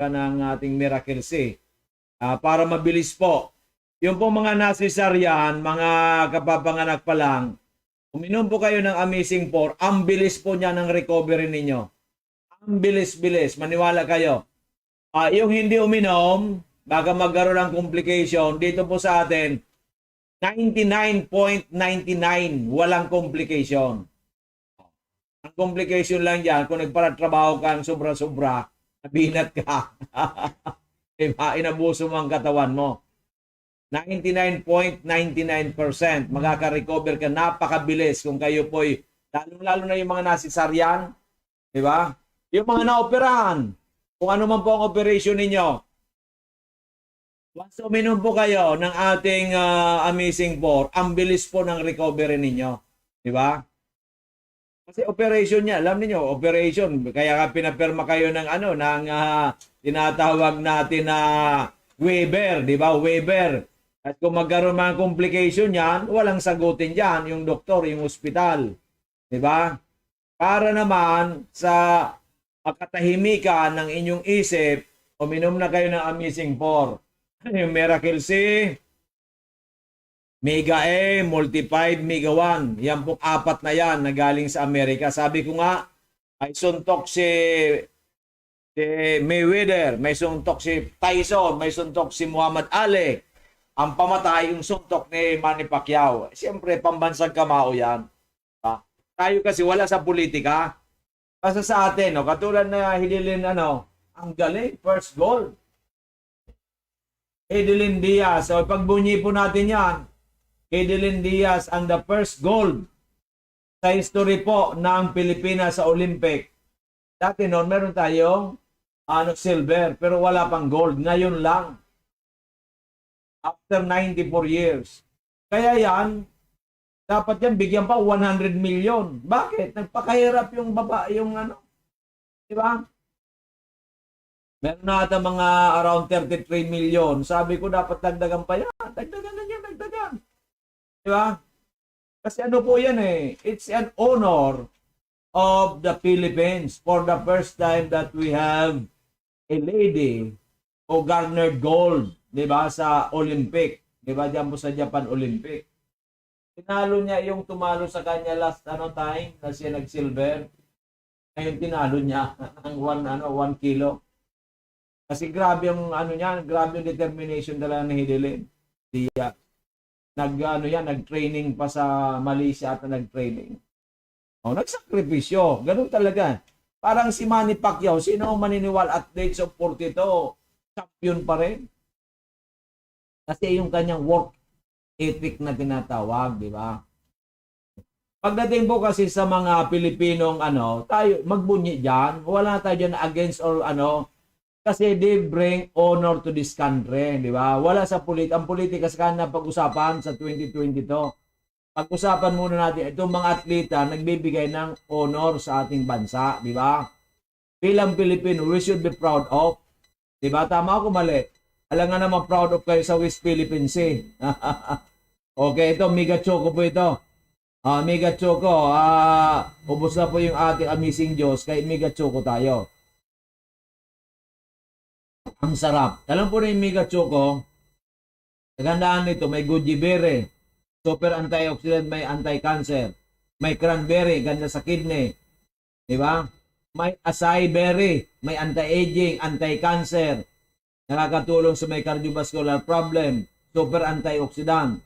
ng ating Miracle C. Para mabilis po. Yung po mga nasisaryan, mga kapapanganak pa lang, uminom po kayo ng Amazing 4, ang bilis po niya ng recovery ninyo. Ang bilis-bilis, maniwala kayo. Yung hindi uminom, baga magkaroon ng complication, dito po sa atin, 99.99 walang complication. Ang complication lang yan, kung nagparatrabaho ka ng sobra-sobra, nabinat ka. Diba? Inabuso mo ang katawan mo. 99.99% makaka-recover ka, napakabilis kung kayo po'y, lalo na yung mga nasisaryan, di ba? Yung mga naoperahan, kung ano man po ang operation ninyo, once uminom po kayo ng ating Amazing 4, ang bilis po ng recovery ninyo, di ba? Kasi operation niya, alam niyo, operation, kaya ka pinapirma kayo ng tinatawag natin na waiver, di ba? Waiver. At kung magkaroon mga complication yan, walang sagutin dyan, yung doktor, yung ospital. Diba? Para naman sa makatahimikan ng inyong isip, uminom na kayo ng Amazing 4. Yung Miracle C, Mega A, Multi-5, Mega 1. Yan po, 4 na yan na galing sa Amerika. Sabi ko nga, ay suntok si Mayweather, may suntok si Tyson, may suntok si Muhammad Ali. Ang pamatay, yung suntok ni Manny Pacquiao. Siyempre, pambansang kamao yan. Tayo kasi wala sa politika. Kasi sa atin, katulad na Hidilyn, ang galing, first goal. Hidilyn Diaz. So, pagbunyi po natin yan, Hidilyn Diaz ang the first gold sa history po ng Pilipinas sa Olympic. Dati noon, meron tayong silver, pero wala pang gold. Ngayon lang. After 94 years. Kaya yan, dapat yan bigyan pa 100 million. Bakit? Nagpakahirap yung di ba? Meron na ata mga around 33 million. Sabi ko dapat dagdagan pa yan. Dagdagan na yan, dagdagan. Di ba? Kasi po yan it's an honor of the Philippines for the first time that we have a lady who garnered gold. Diba, sa Olympic. Diba, diyan po sa Japan Olympic. Tinalo niya yung tumalo sa kanya last time na siya nag-silver. Ngayon tinalo niya ng 1 kilo. Kasi grabe yung niya, grabe yung determination talaga ni Hidilyn. Diya. Nag-training pa sa Malaysia at nag-training. Nagsakripisyo. Ganun talaga. Parang si Manny Pacquiao, sino maniniwala at the age of 42, champion pa rin. Kasi yung kanyang work ethic na tinatawag, di ba? Pagdating po kasi sa mga Pilipinong tayo magbunyi diyan, wala tayo diyan against or kasi they bring honor to this country, di ba? Wala sa ang politika sa kanila pag-usapan sa 2022. Pag-usapan muna natin itong mga atleta nagbibigay ng honor sa ating bansa, di ba? Bilang Pilipino, we should be proud of. Di ba? Tama ako mali? Alam nga naman proud of kayo sa West Philippines Okay, ito, Mega Choco po ito. Mega Choco, ubos na po yung ating Amazing Diyos, kaya Mega Choco tayo. Ang sarap. Alam po na yung Mega Choco, nagandaan nito, may goji berry, super antioxidant, may anti-cancer, may cranberry, ganda sa kidney. Diba? May acai berry, may anti-aging, anti-cancer, nakakatulong sa may cardiovascular problem, super antioxidant.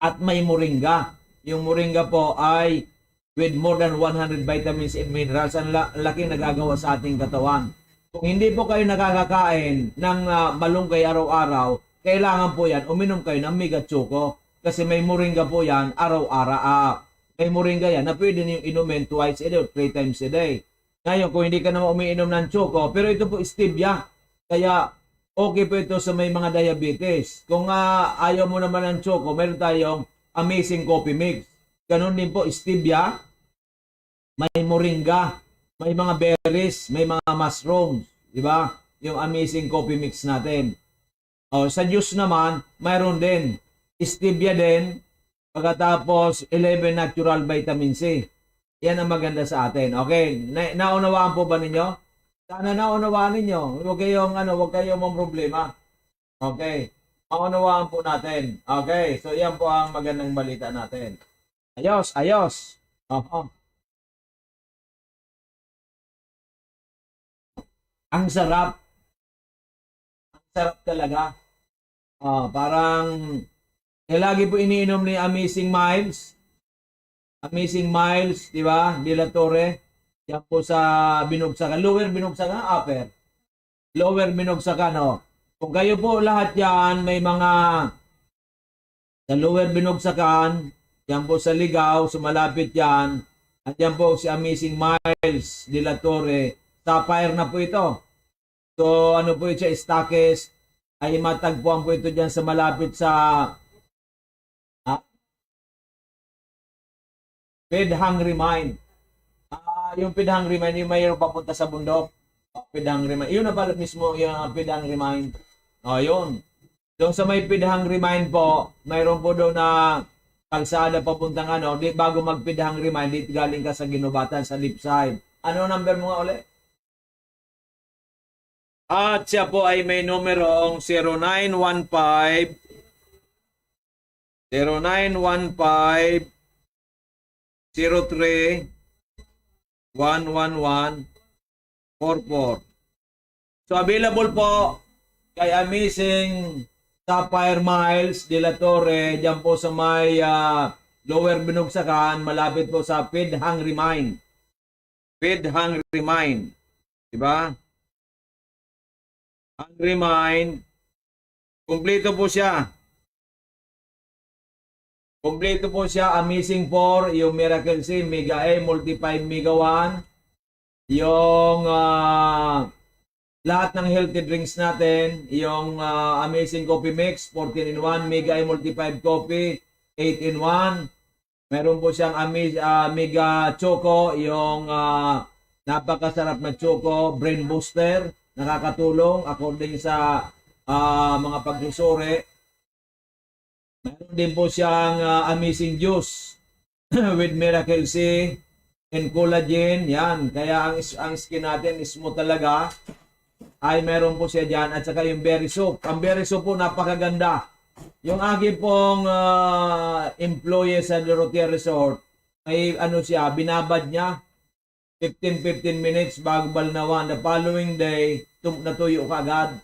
At may moringa. Yung moringa po ay with more than 100 vitamins and minerals. Ang laki nagagawa sa ating katawan. Kung hindi po kayo nakakakain ng malunggay araw-araw, kailangan po yan, uminom kayo ng Mega Choco. Kasi may moringa po yan araw-araw. May moringa yan na pwede niyong inumin twice a day or 3 times a day. Ngayon, kung hindi ka naman umiinom ng choco, pero ito po stevia. Kaya, okay po ito sa may mga diabetes. Kung ayaw mo naman ng choco, meron tayong Amazing Coffee Mix. Ganon din po, stevia, may moringa, may mga berries, may mga mushrooms. Diba? Yung Amazing Coffee Mix natin. Sa juice naman, mayroon din. Stevia din. Pagkatapos, 11 natural vitamin C. Yan ang maganda sa atin. Okay? Naunawaan po ba ninyo? Sana naunawaan ninyo. Huwag kayong problema. Okay. Maunawaan po natin. Okay. So, yan po ang magandang balita natin. Ayos, ayos. Oo. Ang sarap. Ang sarap talaga. Parang lagi po iniinom ni Amazing Miles. Amazing Miles, di ba? De La Torre. Yan po sa binugsakan. Lower binugsakan, upper. Lower binugsakan, no? Kung kayo po lahat yan, may mga sa lower binugsakan, yan po sa Ligaw, sumalapit yan. At yan po si Amazing Miles de La Torre. Sapphire na po ito. So, ano po ito, Stakes, ay matagpuan po ito dyan sa malapit sa Feed Hungry Mind. Yung Feed Hungry Mind, yung mayroon papunta sa bundok. Feed Hungry Mind. Yun na pala mismo yung Feed Hungry Mind. Yun. Doon sa may Feed Hungry Mind po, mayroon po doon na kalsada papuntang bago mag Feed Hungry Mind, dito galing ka sa Ginubatan, sa left side. Ano number mo nga ulit? At siya po ay may numerong 0915 03 11144. So available po kay Amazing Sapphire Miles de La Torre, diyan po sa may lower binugsakan, malapit po sa Feed Hungry Mind. Feed Hungry Mind. Diba? Hungry Mind. Kompleto po siya. Kompleto po siya. Amazing 4, yung Miracle C, Mega A, Multi 5, Mega 1. Yung lahat ng healthy drinks natin, yung Amazing Coffee Mix, 14 in 1, Mega A, Multi 5 Coffee, 8 in 1. Meron po siyang Mega Choco, yung napakasarap na Choco, Brain Booster, nakakatulong according sa mga pagsusuri. Meron din po siyang Amazing Juice with Miracle C and collagen. Yan. Kaya ang skin natin is smooth talaga. Ay meron po siya dyan. At saka yung berry soap. Ang berry soap po napakaganda. Yung aking pong employee sa Dorotea Resort, ay siya, binabad niya 15 minutes bago balnawan. The following day, natuyo ka agad.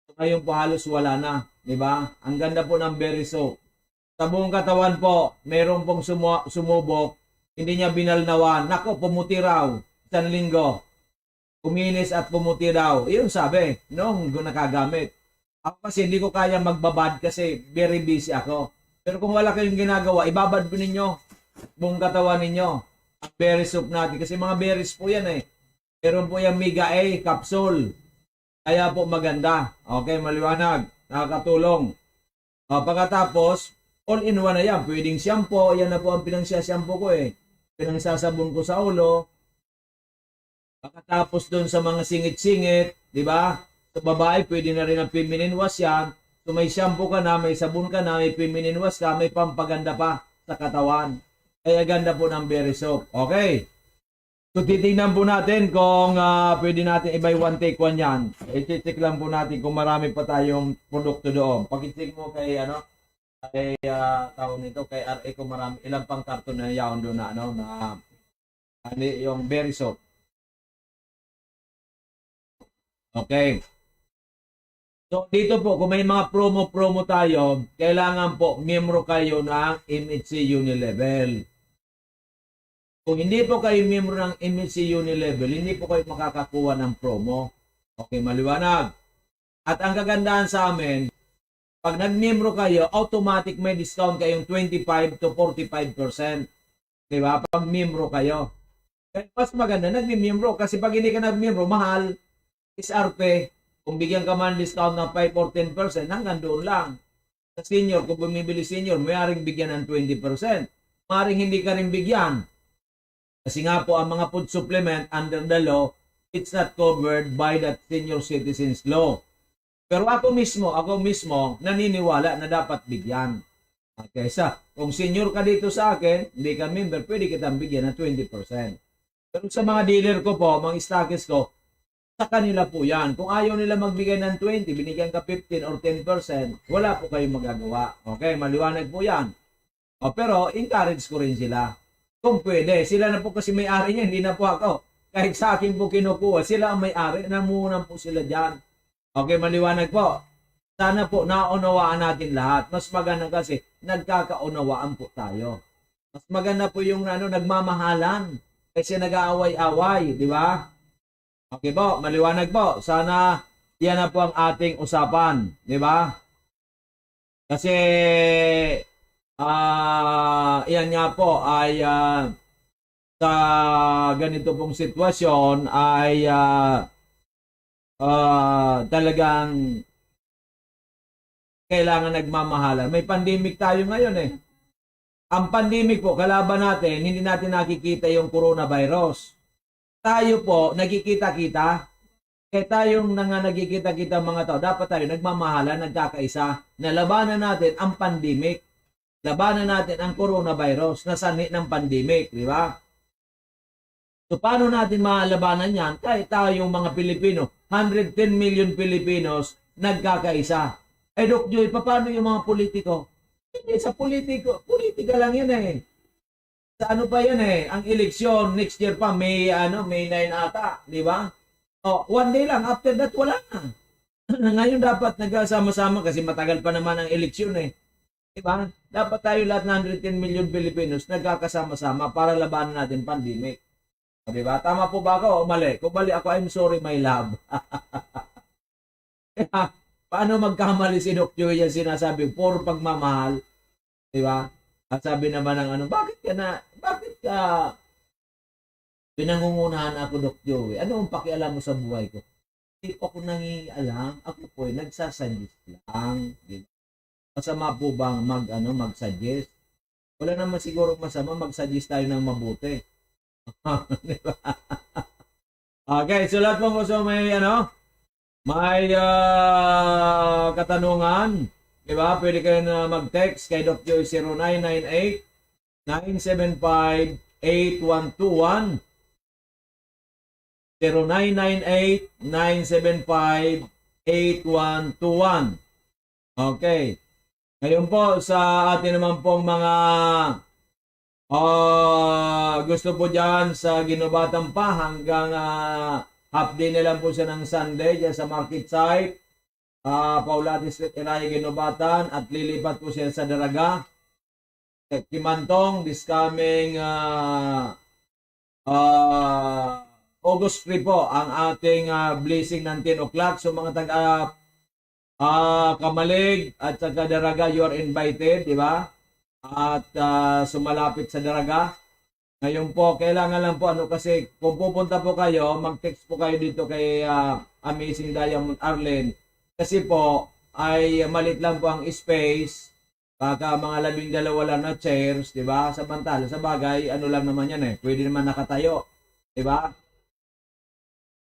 So, ngayon po halos wala na. Diba? Ang ganda po ng berry soap. Sa buong katawan po, meron pong sumubok. Hindi niya binalnawan. Nako, pumuti raw. Isang linggo. Kuminis at pumuti raw. Iyon sabi, nung nakagamit. Ako kasi hindi ko kaya magbabad kasi very busy ako. Pero kung wala kayong ginagawa, ibabad po ninyo buong katawan ninyo. Ang berry soap natin. Kasi mga berries po yan eh. Meron po yung Mega A capsule. Kaya po maganda. Okay, maliwanag. Nakakatulong. Pagkatapos, all-in-one na yan. Pwedeng shampoo. Yan na po ang pinangsya-shampoo ko eh. Pinangsasabon ko sa ulo. Pagkatapos doon sa mga singit-singit, di ba? Sa babae, pwede na rin ang feminine wash yan. So may shampoo ka na, may sabon ka na, may feminine wash ka, may pampaganda pa sa katawan. Kaya ganda po ng berry soap. Okay. So titingnan po natin kung pwede natin i-buy one take one yan. I-check lang po natin kung marami pa tayong produkto doon. Pag-check mo kay tawag nito, kay RA kung marami, ilang pang karton na yaon doon na yung berry soap. Okay. So dito po, kung may mga promo tayo, kailangan po miyembro kayo ng MHC Unilevel. Kung hindi po kayo miyembro ng MHC Unilevel, hindi po kayo makakakuha ng promo. Okay, maliwanag. At ang kagandahan sa amin, pag nag-miyembro kayo, automatic may discount kayong 25 to 45%. Diba? Pag miyembro kayo. Kaya mas maganda, nag-miyembro. Kasi pag hindi ka nag-miyembro, mahal. SRP, kung bigyan ka man discount ng 5 or 10%, hanggang doon lang. Sa senior, kung bumibili senior, maaaring bigyan ng 20%. Maaaring hindi ka rin bigyan. Kasi nga po, ang mga food supplement under the law, it's not covered by that senior citizens law. Pero ako mismo, naniniwala na dapat bigyan. Okay, kung senior ka dito sa akin, hindi ka member, pwede kitang bigyan ng 20%. Pero sa mga dealer ko po, mga stockist ko, sa kanila po yan. Kung ayaw nila magbigay ng 20, binigyan ka 15 or 10%, wala po kayong magagawa. Okay, maliwanag po yan. Pero encourage ko rin sila. Kung pwede, sila na po kasi may-ari niya, hindi na po ako. Kahit sa akin po kinukuha, sila ang may-ari, namunan po sila dyan. Okay, maliwanag po. Sana po naunawaan natin lahat. Mas maganda kasi nagkakaunawaan po tayo. Mas maganda po yung nagmamahalan kasi nag-aaway-away, di ba? Okay po, maliwanag po. Sana yan na po ang ating usapan, di ba? Kasi yan nga po ay sa ganito pong sitwasyon ay talagang kailangan nagmamahalan. May pandemic tayo ngayon eh. Ang pandemic po, kalaban natin, hindi natin nakikita yung coronavirus. Tayo po, nagkikita-kita. Kaya tayong nagkikita-kita mga tao, dapat tayo nagmamahalan, nagkakaisa, na labanan natin ang pandemic. Labanan natin ang coronavirus na sanhi ng pandemic, di ba? So, paano natin malabanan yan? Kahit tayong mga Pilipino, 110 million Filipinos, nagkakaisa. Doc Joy, paano yung mga politiko? Hindi, sa politika lang yun eh. Sa ano pa yan eh, ang eleksyon next year pa, May 9 ata, di ba? One day lang, after that, wala na. Ngayon dapat nagkasama-sama kasi matagal pa naman ang eleksyon eh. Di ba? Dapat tayo lahat ng 110 million Filipinos nagkakasama-sama para labanan natin pandemic. Di ba? Tama po ba ako o mali? Kung mali ako, I'm sorry my love. Paano magkamali si Doc Joy yan sinasabi, puro pagmamahal, di ba? At sabi naman ng bakit ka pinangungunahan ako, Doc Joy? Ano ang pakialam mo sa buhay ko? Hindi po ako nangialam, ako po ay nagsasuggest lang. Diba? Masama po bang mag-suggest? Wala naman siguro masama, mag-suggest tayo ng mabuti. Diba? Okay, so lahat po gusto may may katanungan, di ba? Pwede kayo na mag-text kay Dr. Joy 0998-975-8121 0998-975-8121. Okay. Ngayon po sa atin naman pong mga gusto po dyan sa ginubatan pa hanggang half day na lang po siya ng Sunday dyan sa market site. Paulati Street, Iraya, Ginobatan. At lilipat po siya sa Daraga. Kimantong, this coming August 3 po ang ating blessing ng 10 o'clock. So mga taga Kamalig at saka Daraga, you are invited, di ba? At sumalapit sa Daraga. Ngayon po, kailangan lang po kasi kung pupunta po kayo, mag-text po kayo dito kay Amazing Diamond Arlen. Kasi po, ay malit lang po ang space. Baka mga 12 lang na chairs, di ba? Samantala, sa bagay, lang naman yan eh. Pwede naman nakatayo, di ba?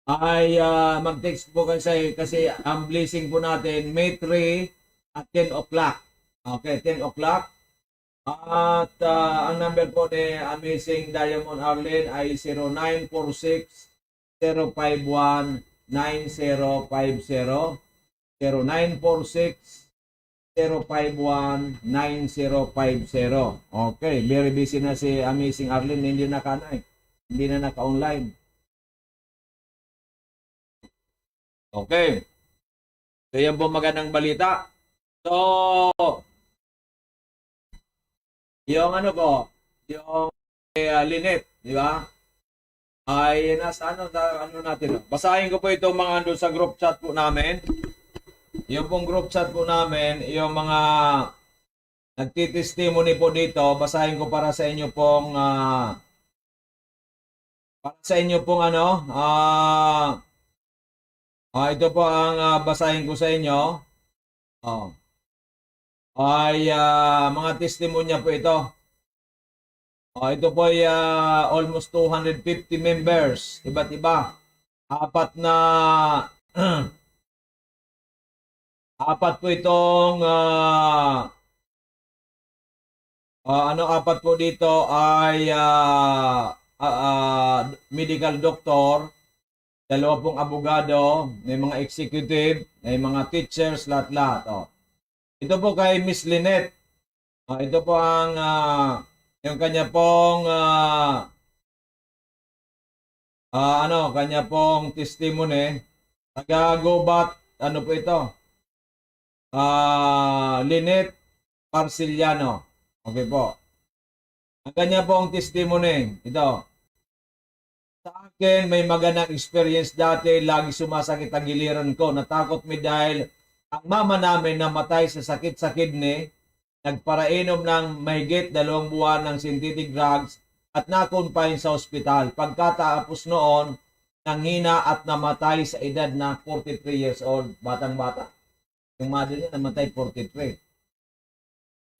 Ay mag-text po kasi ang blessing po natin, May 3 at 10 o'clock. Okay, 10 o'clock. At ang number po ni Amazing Diamond Arlen ay 0946-051-9050. 0946-051-9050. Okay, very busy na si Amazing Arlen. Hindi na naka-online. Okay. So yan po magandang balita. So yung yung Linet, di ba? Ay nasa natin. Basahin ko po itong mga doon sa group chat po namin. Yung pong group chat po namin, yung mga nagtitestimony po dito, basahin ko para sa inyo pong ito po ang basahin ko sa inyo. Ay mga testimonya po ito. Ito po ay almost 250 members, iba't iba. Apat po itong apat po dito ay medical doctor. dalawa pong abogado, may mga executive, may mga teachers, lahat-lahat. Oh. Ito po kay Miss Lynette. Ito po ang yung kanya pong kanya pong testimony. Taga-Gubat, ano po ito? Lynette Parciliano. Okay po. Ang kanya pong testimony, ito. Sa akin, may magandang experience dati. Lagi sumasakit ang giliran ko. Natakot mi dahil ang mama namin namatay sa sakit sa kidney. Nagparainom ng mahigit 2 buwan ng synthetic drugs at na-confine sa ospital. Pagkatapos noon, nanghina at namatay sa edad na 43 years old. Batang-bata. Yung mother niya namatay 43.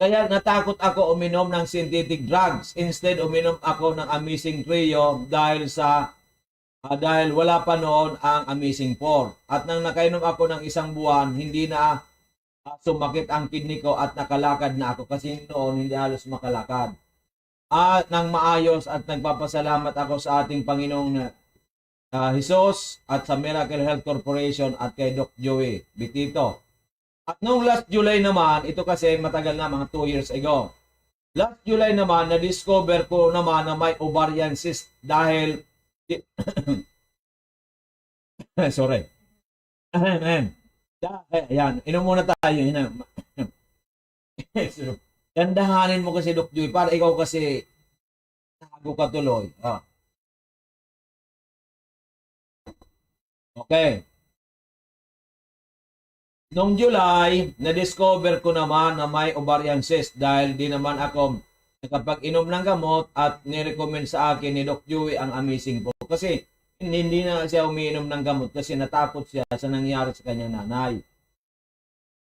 Kaya natakot ako uminom ng synthetic drugs. Instead, uminom ako ng Amazing Trio dahil wala pa noon ang Amazing 4. At nang nakainom ako ng 1 buwan, hindi na sumakit ang kidney ko at nakalakad na ako kasi noon hindi halos makalakad. At nang maayos at nagpapasalamat ako sa ating Panginoong Jesus at sa Miracle Health Corporation at kay Doc Joey Bitito. At noong last July naman, ito kasi matagal na, mga 2 years ago. Last July naman, na-discover ko naman na may ovarian cyst dahil sorry. Ayan, inom muna tayo. Gandahanin mo kasi, Doc Joy, para ikaw kasi nago ka tuloy. Okay. Noong July, na-discover ko naman na may ovarian cyst dahil di naman ako nakapag-inom ng gamot at nirecommend sa akin ni Doc Joey ang Amazing po. Kasi hindi na siya umiinom ng gamot kasi natakot siya sa nangyari sa kanyang nanay.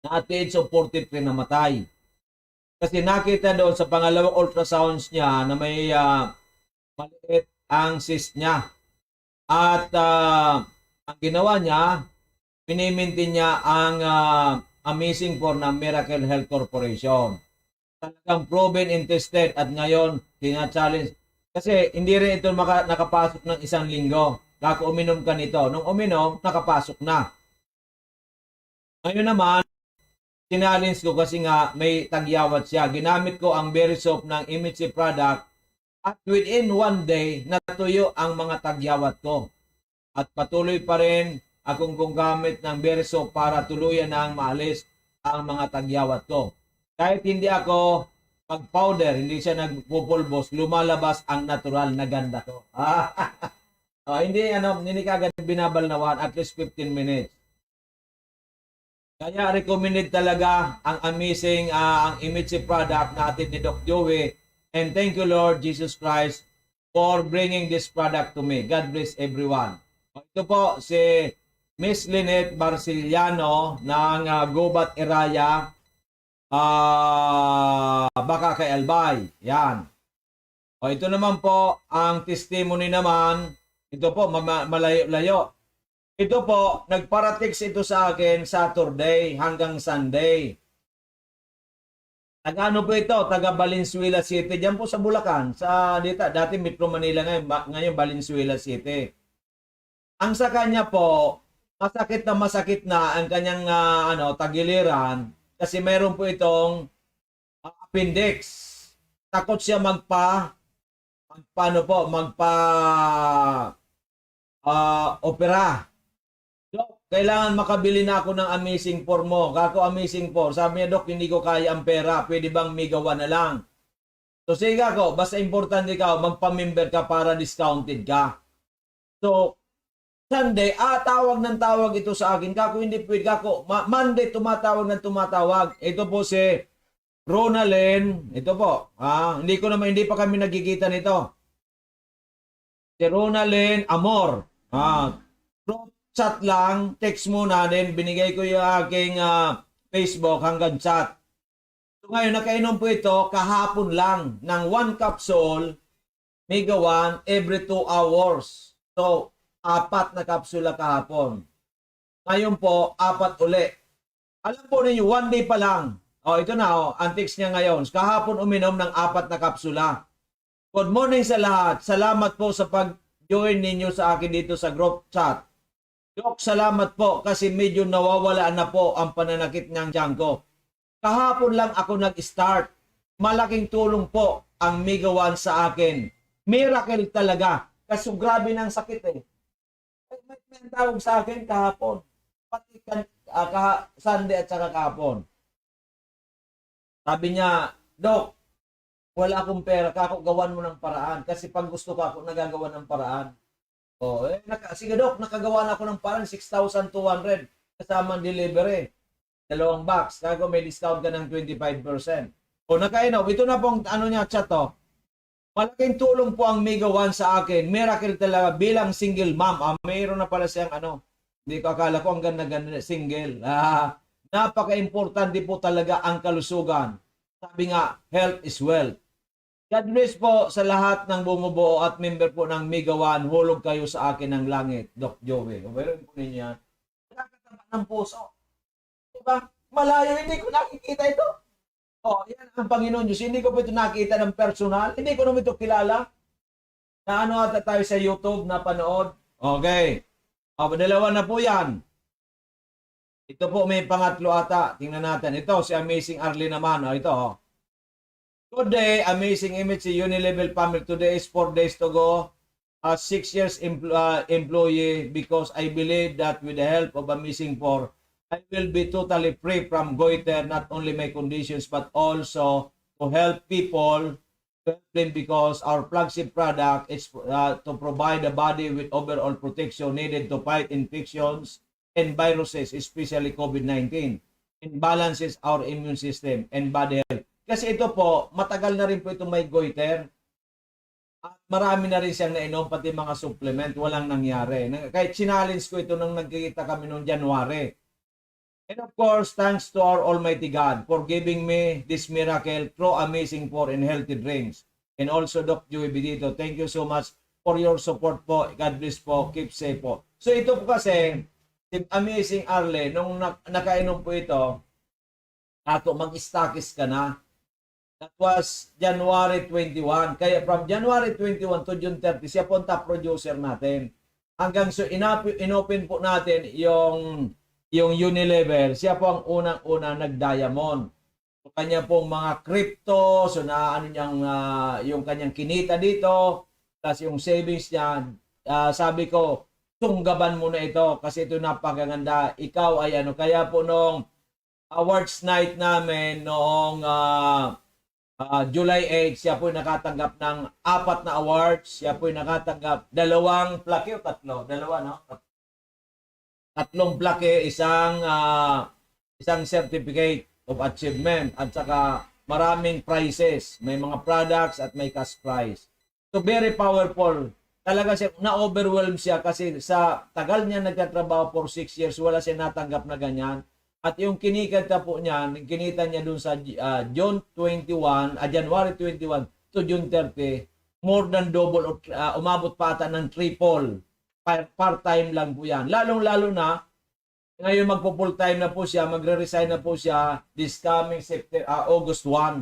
Na at the age of 43 namatay. Kasi nakita doon sa pangalawang ultrasounds niya na may maliit ang cyst niya. At ang ginawa niya, pinimintin niya ang Amazing 4 ng Miracle Health Corporation. Talagang proven and tested at ngayon tina-challenge. Kasi hindi rin ito nakapasok ng 1 linggo. Kako uminom ka nito. Nung uminom, nakapasok na. Ngayon naman, challenge ko kasi nga may tagyawat siya. Ginamit ko ang berry soap ng Image product at within 1 day, natuyo ang mga tagyawat ko. At patuloy pa rin akong gumagamit ng berry soap para tuluyan nang maalis ang mga tagyawat ko. Kahit hindi ako pag-powder, hindi siya nagpupulbos, lumalabas ang natural na ganda ko. Hindi kagad binabalnawan, at least 15 minutes. Kaya recommended talaga ang amazing, ang Image product natin ni Doc Joey. And thank you, Lord Jesus Christ, for bringing this product to me. God bless everyone. Ito po si Miss Lynette Barciliano ng Gubat Iraya, baka kay Albay. Yan. Ito naman po ang testimony naman. Ito po malayo-layo. Ito po, nagparatix ito sa akin Saturday hanggang Sunday. Taga-ano po ito? Taga Valenzuela City. Diyan po sa Bulacan. Dati Metro Manila ngayon Valenzuela City. Ang sa kanya po, masakit na ang kanyang tagiliran kasi mayroon po itong appendix. Takot siya opera. Dok, kailangan makabili na ako ng Amazing 4 mo. Kako Amazing 4. Sabi niya, Dok, hindi ko kaya ang pera. Pwede bang migawa na lang? So sige ako, basta importante ka, magpa-member ka para discounted ka. So, Sunday, tawag ito sa akin. Kako, hindi pwede. Kako, Monday, tumatawag. Ito po si Ronalyn. Ito po. Hindi pa kami nagkikita nito. Si Ronalyn Amor. Chat lang, text muna din. Binigay ko yung aking Facebook hanggang chat. So ngayon, nakainom po ito kahapon lang ng 1 capsule, Mega 1, every 2 hours. So, 4 na kapsula kahapon. Ngayon po, 4 uli. Alam po ninyo, 1 day pa lang. Ito na, ang text niya ngayon. Kahapon uminom ng 4 na kapsula. Good morning sa lahat. Salamat po sa pag-join ninyo sa akin dito sa group chat. Dok, salamat po kasi medyo nawawala na po ang pananakit ng tiyan ko. Kahapon lang ako nag-start. Malaking tulong po ang Mega One sa akin. Miracle talaga. Kasi grabe ng sakit eh. May tawag sa akin kahapon. Pati Sunday at saka kahapon. Sabi niya, Dok, wala akong pera. Kako, gawan mo ng paraan. Kasi pag gusto ko ako, nagagawa ng paraan. Oh, sige Dok, nakagawa na ako ng parang 6,200 kasama ang delivery. 2 box. Kako may discount ka ng 25%. O nakainaw, ito na pong ano niya chat to. Malaking tulong po ang Mega One sa akin. Miracle talaga bilang single mom. Mayroon na pala siyang ano. Hindi ko akala ko ang ganda-ganda single. Napaka-importante po talaga ang kalusugan. Sabi nga, health is wealth. God bless po sa lahat ng bumubuo at member po ng Mega One. Hulog kayo sa akin ng langit, Doc Joey. Meron po ninyo yan. Nakakataba ng puso. Diba? Malayo, hindi ko nakikita ito. Oh, yan ang Panginoon Diyos. Hindi ko po ito nakita ng personal. Hindi ko naman ito kilala. Na ano ata tayo sa YouTube na panood. Okay. O, dalawa na po yan. Ito po may pangatlo ata. Tingnan natin. Ito, si Amazing Arlie naman. O, ito. O. Good day, Amazing Image, si Unilevel Family. Today is 4 days to go. 6 years employee because I believe that with the help of Amazing 4, I will be totally free from goiter, not only my conditions, but also to help people, because our flagship product is to provide the body with overall protection needed to fight infections and viruses, especially COVID-19, and balances our immune system and body health. Kasi ito po, matagal na rin po ito may goiter. At marami na rin siyang nainom, pati mga supplement, walang nangyari. Kahit challenge ko ito nung nagkikita kami noong January. And of course, thanks to our Almighty God for giving me this miracle through Amazing 4 and healthy drinks. And also, Doc Joey Bedito, thank you so much for your support po. God bless po. Keep safe po. So ito po kasi, Amazing Arle, nung nakainom po ito, ato mag-stackis ka na. That was January 21. Kaya from January 21 to June 30, siya po ang top producer natin. Hanggang so inopen po natin yung Unilevel, siya po ang unang-una nag-diamond. So, kanya pong mga crypto, so na ano niyang, yung kanyang kinita dito, plus yung savings niya, sabi ko, tunggaban mo na ito kasi ito napakaganda. Ikaw ay ano, kaya po nung awards night namin noong July 8, siya po nakatanggap ng 4 na awards. Siya po nakatanggap 2 plaque o 3? 2, no? 3 plaque, isang certificate of achievement at saka maraming prizes. May mga products at may cash prize. So very powerful. Talaga siya, na-overwhelm siya kasi sa tagal niya nagtatrabaho for 6 years, wala siya natanggap na ganyan. At yung kinikita po niya, kinita niya dun sa January 21 to June 30, more than double, umabot pa ata ng triple. Part-time lang po yan. Lalong-lalo na, ngayon magpo-full time na po siya, magre-resign na po siya this coming August 1.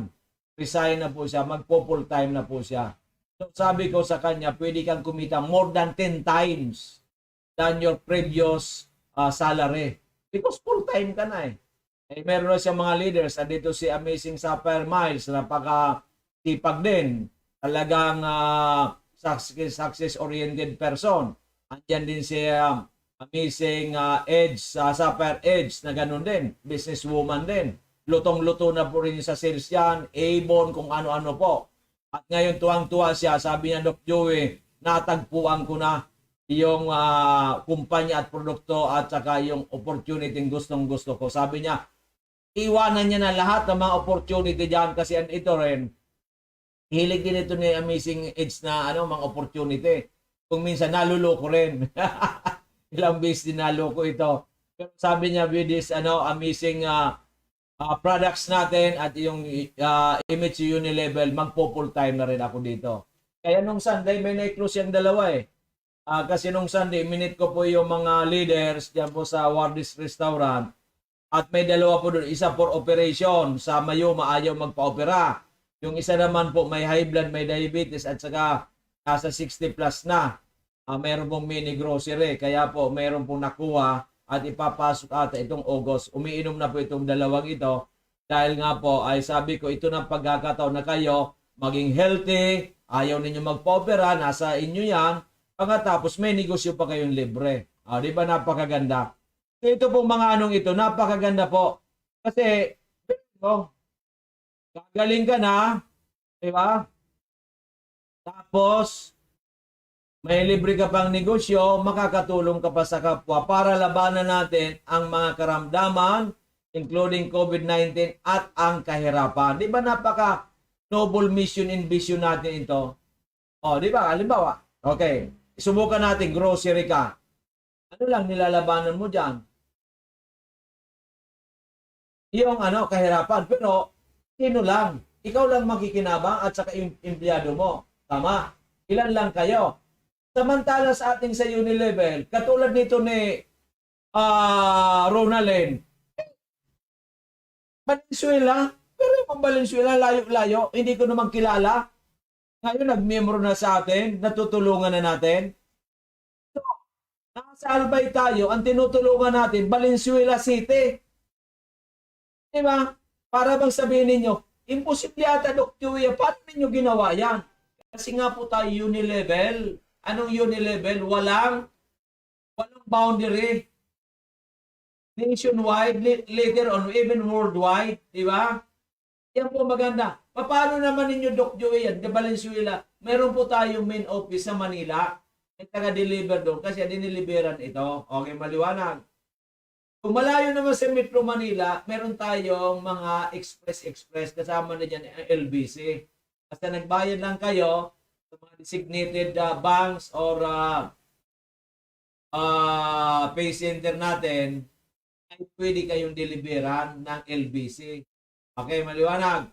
Resign na po siya, magpo-full time na po siya. So sabi ko sa kanya, pwede kang kumita more than 10 times than your previous salary. Because full time ka na eh. Meron na siyang mga leaders. Dito si Amazing Sapphire Miles, napaka-tipag din. Talagang success-oriented person. Andiyan din si Amazing Edge, Sapphire Edge na ganun din. Businesswoman din. Lutong-luto na po rin sa sales yan. Avon, kung ano-ano po. At ngayon tuwang-tuwa siya. Sabi niya, Doc Joey, natagpuan ko na yung kumpanya at produkto at saka yung opportunity gustong-gusto ko. Sabi niya, iwanan niya na lahat ng mga opportunity dyan kasi ito rin, hilig din ito ni Amazing Edge na mga opportunity. Kung minsan naluloko rin. Ilang beses din naloko ito. Pero sabi niya with this amazing products natin at yung Image Unilevel, magpo-full time na rin ako dito. Kaya nung Sunday may na-close yung dalawa eh. Kasi nung Sunday, minute ko po yung mga leaders dyan po sa Wardy's Restaurant. At may dalawa po doon, isa for operation. Sa Mayuma, ayaw magpa-opera. Yung isa naman po, may high blood, may diabetes, at saka nasa 60 plus na. Meron pong mini grocery. Kaya po, meron pong nakuha at ipapasok ata itong August. Umiinom na po itong dalawang ito. Dahil nga po, ay sabi ko, ito na pagkakataon na kayo maging healthy, ayaw ninyo magpa-opera, nasa inyo yan. Pagkatapos, may negosyo pa kayong libre. Di ba napakaganda? Ito pong mga anong ito, napakaganda po. Kasi, gagaling ka na, di ba? Tapos, may libre ka pang negosyo, makakatulong ka pa sa kapwa para labanan natin ang mga karamdaman, including COVID-19 at ang kahirapan. Di ba napaka noble mission and vision natin ito? Di ba? Halimbawa, okay, subukan natin, grocery ka. Ano lang nilalabanan mo dyan? Yung kahirapan. Pero, sino lang? Ikaw lang makikinabang at saka yung empleyado mo. Tama? Ilan lang kayo? Samantala sa ating sa Unilevel, katulad nito ni Ronaldin, Valenzuela, pero yung Valenzuela, layo-layo, hindi ko naman kilala. Ngayon, nag-member na sa atin, natutulungan na natin. So, nasa Albay tayo, ang tinutulungan natin, Valenzuela City. Diba? Para bang sabihin ninyo, imposible ata, Dr. Joey, paano ninyo ginawa yan? Kasi nga po tayo Unilevel. Anong Unilevel? Walang boundary. Nationwide, later on, even worldwide. Di ba? Yan po maganda. Paano naman ninyo, Doc Joey, yan? De Valenzuela, meron po tayong main office sa Manila. May taga-deliver doon kasi diniliberan ito. Okay, maliwanag. Kung malayo naman sa Metro Manila, meron tayong mga express kasama na dyan ang LBC. Basta nagbayad lang kayo sa mga designated banks or pay center natin, ay pwede kayong deliveran ng LBC. Okay, maliwanag.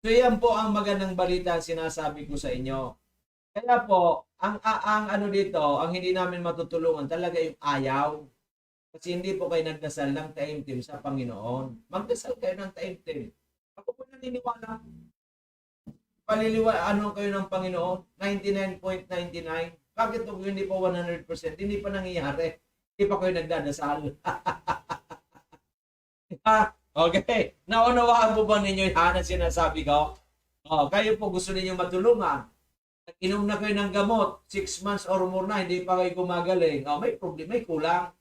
So yan po ang magandang balita sinasabi ko sa inyo. Kaya po, ang dito, ang hindi namin matutulungan talaga yung ayaw. Kasi hindi po kayo nagdasal ng taimtim sa Panginoon. Magdasal kayo ng taimtim. Ako po naniniwala. Kayo ng Panginoon? 99.99. Bakit po hindi po 100%? Hindi pa nangyayari. Hindi pa kayo nagdadasal. Okay. Naunawaan po ba ninyo yung sinasabi ko? Kayo po gusto ninyo matulungan. Inom na kayo ng gamot, 6 months or more na, hindi pa kayo gumagaling. May problema, may kulang.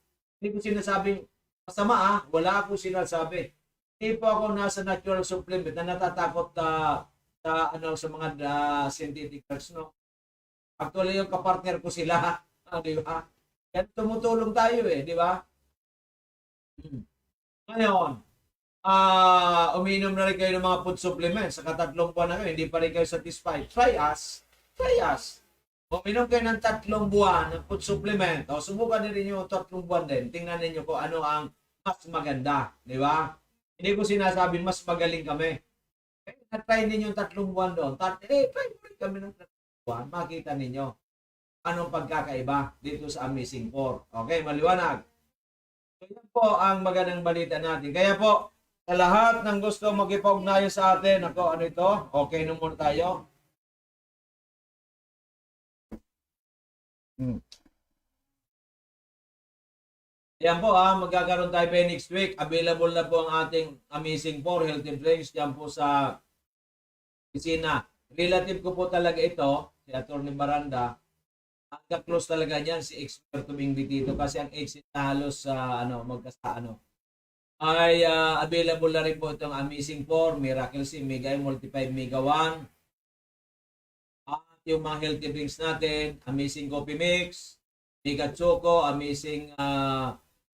Hindi ko sinasabing masama wala ako sinasabi. Hindi po ako nasa natural supplement na natatakot sa mga synthetic drugs, no? Actually, yung kapartner ko sila, di ba? Kaya tumutulong tayo di ba? Ngayon, umiinom na rin kayo ng mga food supplements sa katatlong buwan na kayo, hindi pa rin kayo satisfied. Try us. Uminom kayo ng 3 buwan ng food supplement. Subukan din yung 3 buwan din. Tingnan niyo kung ano ang mas maganda. Di ba? Hindi ko sinasabing mas magaling kami. Try ninyo yung 3 buwan doon. Try kami ng 3 buwan. Makita ninyo anong pagkakaiba dito sa Amazing 4. Okay, maliwanag. So, yan po ang magandang balita natin. Kaya po, sa lahat ng gusto magkipag-ugnayan sa atin, ano ito? Okay na muna tayo. Yan po magkakaroon tayo pa next week. Available na po ang ating Amazing 4 Healthy Drinks. Yan po sa opisina. Relative ko po talaga ito, si Atty. Baranda. Ang close talaga niyan, si expert tumingdi dito kasi ang age na halos ay available na rin po itong Amazing 4, Miracle C, Mega I, Multi-5, Mega 1. At yung mga healthy drinks natin, Amazing Coffee Mix, Mega Choco, Amazing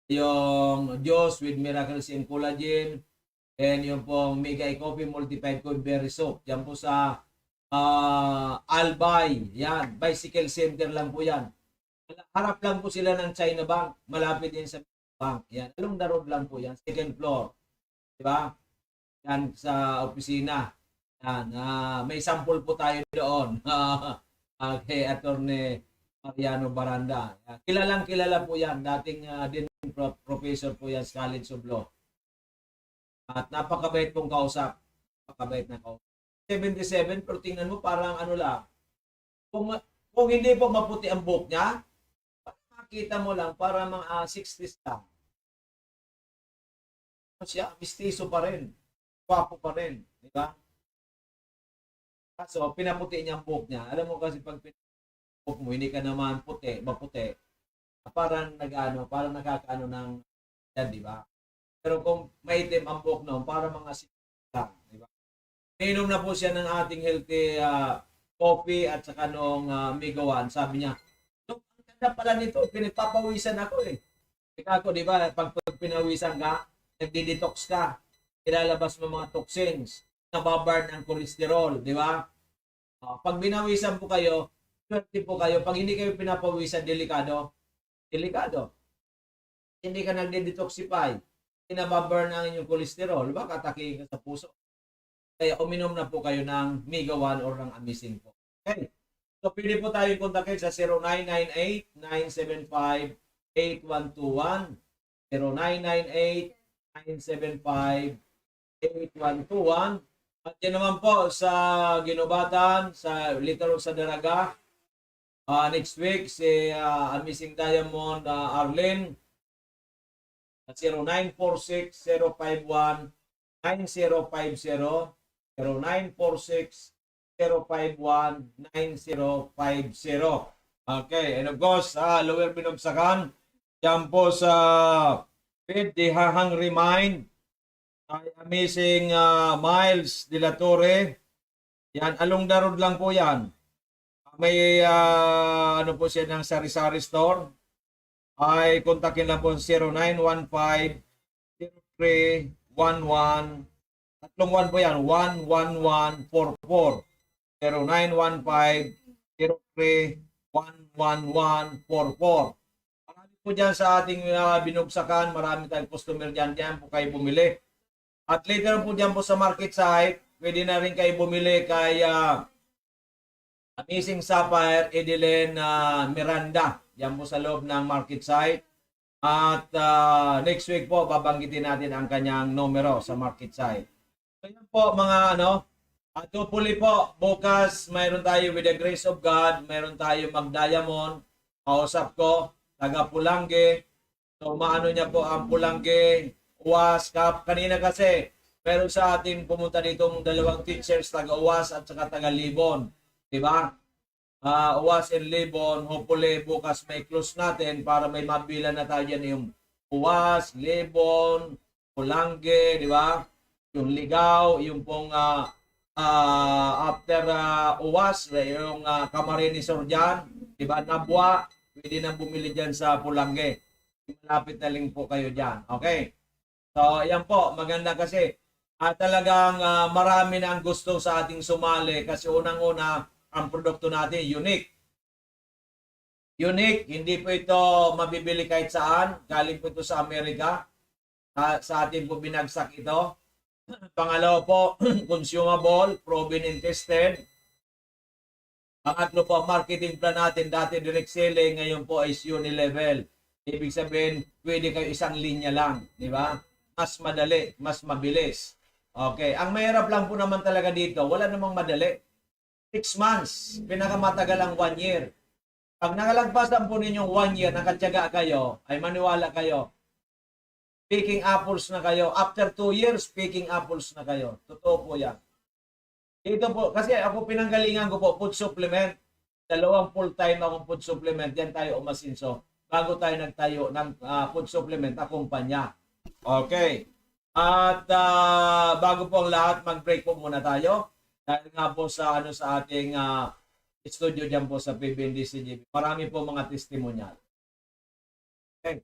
yung Diyos with Miracle C and Collagen, and yung pong Mega I Coffee, Multi-5 Coffee Berry Soap. Yan po sa Albay. Yan, Bicycle Center lang po yan. Harap lang po sila ng China Bank. Malapit din sa bank. Yan, along the road lang po yan. Second floor. Diba? Yan sa opisina. Yan, may sample po tayo doon. Kay Atty. Mariano Baranda. Yan. Kilala po yan. Dating din professor po yan sa College of Law. At napakabait pong kausap. Napakabait na kausap. 77, pero tingnan mo parang lang. Kung hindi po maputi ang buhok niya, kita mo lang para mga 60s lang. Siya, mistiso pa rin. Gwapo pa rin. Di ba? Kaso, pinaputi niya ang buhok niya. Alam mo kasi pag buhok mo, hindi ka naman puti, maputi. Parang parang nakakaano ng yan, di ba? Pero kung maitim ang buhok noon, para mga 60 lang. Di ba? Nainom na po siya ng ating healthy coffee at saka nung Mega One. Sabi niya, ang ganda pala nito, pinagpapawisan ako eh. Ika ko, di ba, pag pinawisan ka, nagdi-detox ka, ilalabas mo mga toxins, nababurn ang cholesterol, di ba? Pag binawisan po kayo, swerte po kayo. Pag hindi kayo pinapawisan, delikado. Delikado. Hindi ka nagde-detoxify, nababurn ang inyong cholesterol, ba? Katakihin ka sa puso. Kaya uminom na po kayo ng Mega One or ng Amazing po. Okay. So, pwede po tayo kontakin sa 0998-975-8121. 0998-975-8121. At yan naman po sa Ginubatan, sa Little sa Daraga. Next week, si Amazing Diamond Arlene. At 0946-051-9050. 0946-051-9050. Okay, and of course, Lower Binogsakan, yan po sa Feed the Hungry Mind, Amazing Miles de la Torre. Yan, along the road lang po yan. May ano po siya ng sari-sari store. Ay kontakin lang po 0915-0311. Tatlong 1 po yan, 11144. 0915-031144. Marami po dyan sa ating binugsakan. Marami tayong customer dyan. Dyan po kayo bumili. At later po dyan po sa market site, pwede na rin kayo bumili kay Amazing Sapphire Edeline Miranda. Yan po sa loob ng market site. At next week po, babanggitin natin ang kanyang numero sa market site. So yan po mga hopefully po, bukas mayroon tayo with the grace of God, mayroon tayo mag-diamond, kausap ko, taga Pulangge. So maano niya po ang Pulangge, UAS, kanina kasi, meron sa atin pumunta dito dalawang teachers, taga UAS at saka taga Libon. Diba? UAS and Libon, hopefully bukas may close natin para may mabilan na tayo dyan yung UAS, Libon, Pulangge, diba? Yung Ligaw, yung pong after UAS, yung Camarines dyan, diba? Nabwa, pwede na bumili dyan sa Pulangge. Malapit na lang po kayo dyan. Okay? So, yan po. Maganda kasi talagang marami na ang gusto sa ating sumali kasi unang-una, ang produkto natin, unique. Unique, hindi po ito mabibili kahit saan. Galing po ito sa Amerika. Sa atin po binagsak ito. Pangalawa po, consumable, proven and tested. Pangatlo po, marketing plan natin, dati direct selling, ngayon po is unilevel. Ibig sabihin, pwede kayo isang linya lang, di ba? Mas madali, mas mabilis. Okay, ang mahirap lang po naman talaga dito, wala namang madali. 6 months, pinakamatagal ang 1 year. Pag nakalagpasan po ninyong 1 year, nakatyaga kayo, ay maniwala kayo, picking apples na kayo. After 2 years, picking apples na kayo. Totoo po yan. Dito po, kasi ako pinanggalingan ko po, food supplement. 2 full-time akong food supplement. Yan tayo umasinso. Bago tayo nagtayo ng food supplement na kumpanya. Okay. At bago po ang lahat, mag-break po muna tayo. Dahil nga po sa ating studio dyan po sa PBNDCGB. Marami po mga testimonial. Okay.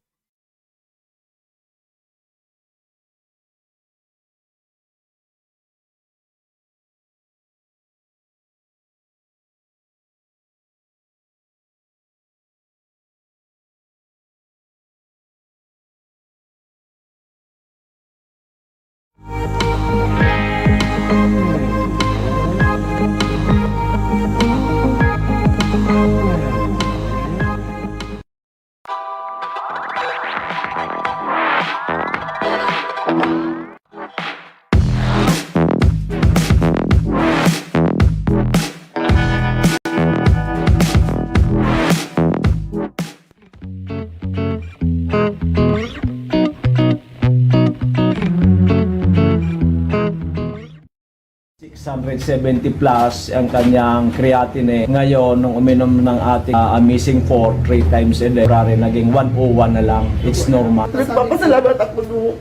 670 plus ang kanyang creatinine. Ngayon, nung uminom ng ating Amazing 4 3 times a day, naging 101 na lang. It's normal. Nagpapasalamat ako doon.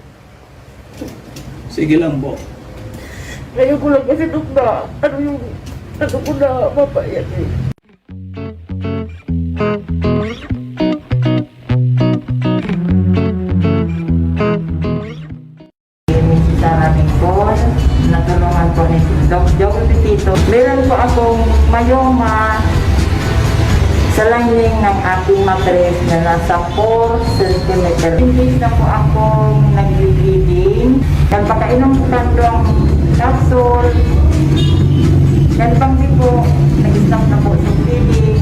Sige lang po. Ngayon ko lang kasi doon na, ano ko na mapayat eh. Maraming po, natulungan po ni Doc Joe Tito. Meron po akong myoma sa lining ng aking matres na nasa 4 cm. Hindi na po akong nag-bleeding. Nagpakainom po tatlong capsule. Ganpang din po, nag-stop na po sa bleeding.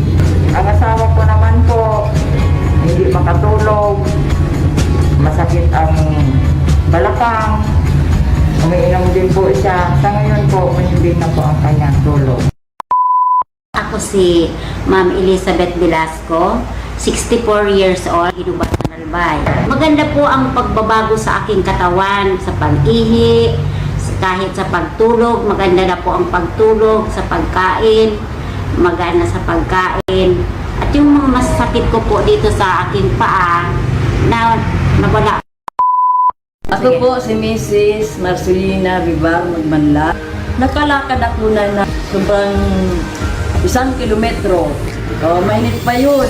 Ang asawa ko naman po, hindi makatulog. Masakit ang balakang. Umiinom din po siya. Sa ngayon po, umiinom na po ang kanyang tulog. Ako si Ma'am Elizabeth Velasco, 64 years old, Hinubatan Albay. Maganda po ang pagbabago sa aking katawan, sa pag-ihi, kahit sa pagtulog. Maganda na po ang pagtulog, sa pagkain, magana sa pagkain. At yung mga masakit ko po dito sa aking paa, na nawala. Ako po si Mrs. Marcelina Vivar Magmanla. Nakalakad ako na sobrang 1 kilometro. Mainit pa yun.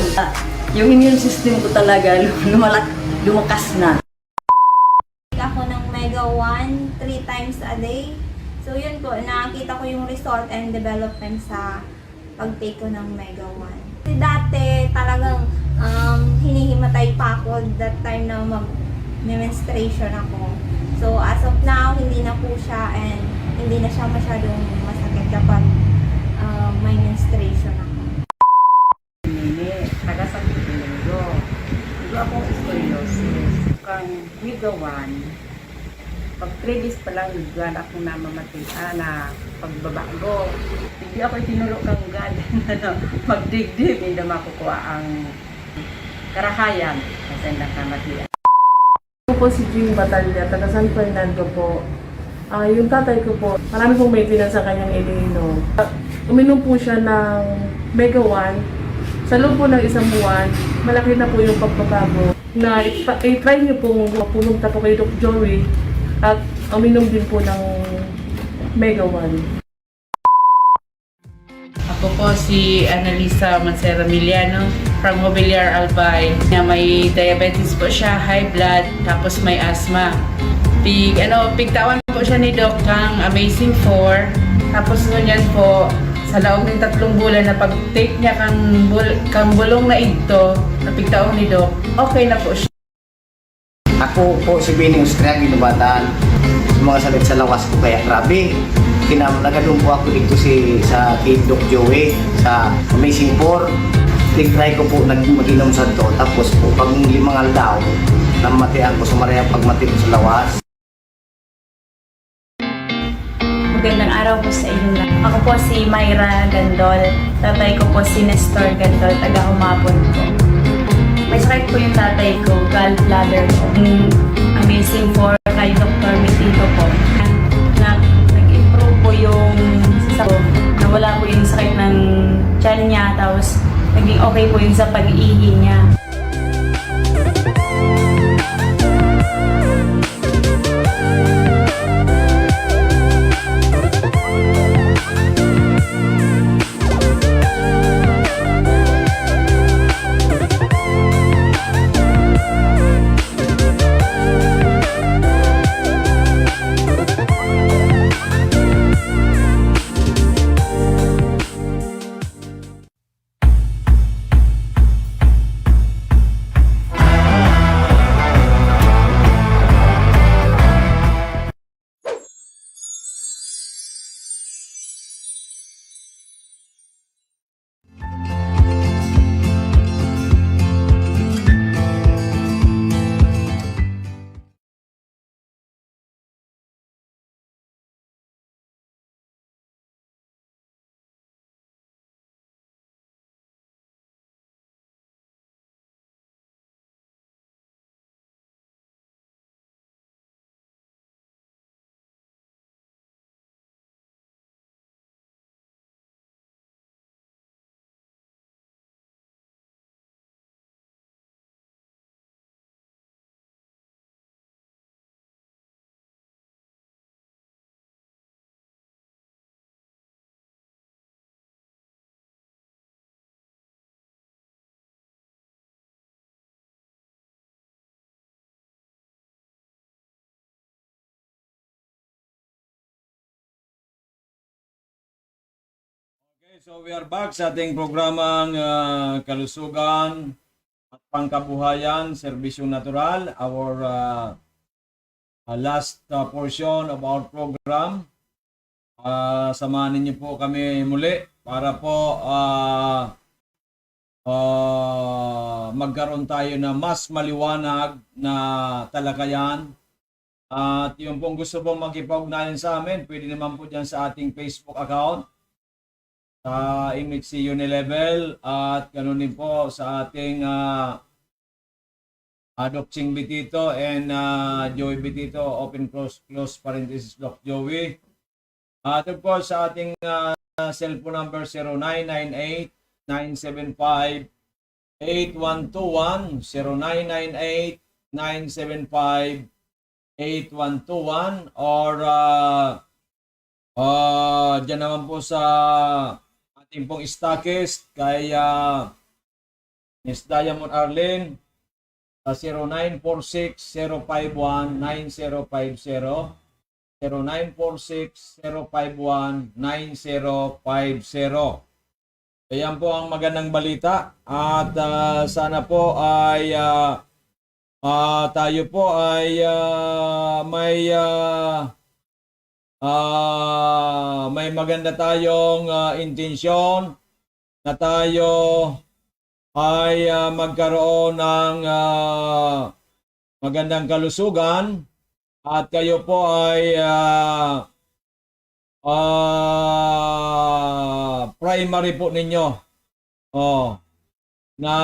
Yung immune system ko talaga lumakas na. Ako ng Mega 1 3 times a day. So yun po, nakita ko yung result and development sa pag-take ko ng Mega 1. Kasi dati talagang hinihimatay pa ako that time na menstruation ako. So as of now, hindi na po siya and hindi na siya masyadong masakit kapag may menstruation ako. Nagasakit ko linggo. Linggo akong scoliosis. Kang Mega 1, pag 3 days pa lang naggan ako na mamatika na pagbabago. Hindi ako itinuro kang God na magdigdig. Hindi na makukuha ang karahayan kasi nakamatian. Ako po si Jing Batalya, taga San Fernando po. Yung tatay ko po, marami pong maintenance sa kanyang iniinom. Uminom po siya ng Mega 1. Sa loob po ng isang buwan, malaki na po yung pagbabago. Na i-try niyo pong pumunta po kay Doc Joey at uminom din po ng Mega 1. Ako po si Annalisa Mancera Miliano from Mobiliar Albay. May diabetes po siya, high blood, tapos may asthma. Pigtawan po siya ni Doc kang Amazing 4. Tapos ngunyan po, sa loob ng 3 bulan na pag-take niya kang bulong na ito, napigtaon ni Doc, okay na po siya. Ako po si Benny Ustria, Ginubatan. Mga salit sa lawas ko kaya grabe. Nagadun po ako dito sa kay Doc Joey sa Amazing 4. Try ko po mag-inom sa to. Tapos po pag 5 aldaw, namatian ko sumaraya pagmati ko sa lawas. Magandang araw po sa inyo lahat. Ako po si Myra Gandol. Tatay ko po si Nestor Gandol, taga Humapon po. May sakit po yung tatay ko, gallbladder po. Amazing 4 kay Dr. Mitito po. Nag-improve po yung sasako. Nawala po yung sakit ng tiyan niya, tapos naging okay po yung sa pag-ihi niya. So we are back sa ating programang Kalusugan at Pangkabuhayan, Serbisyong Natural, our last portion of our program. Samahan niyo po kami muli para po magkaroon tayo na mas maliwanag na talakayan. At yung pong gusto pong makipag-ugnayan sa amin, pwede naman po dyan sa ating Facebook account, sa MHC Unilevel, at ganoon din po sa ating Doc Bitito and Joey Bitito, open close parenthesis Doc Joey. At of course sa ating cellphone number 0998-975-8121, 0998-975-8121, or dyan naman po sa ating pong stockist kay Miss Diamond Arlene sa 0946-051-9050, 0946-051-9050. Ayan po ang magandang balita, at sana po ay tayo po ay may maganda tayong intensyon na tayo ay magkaroon ng magandang kalusugan, at kayo po ay primary po ninyo na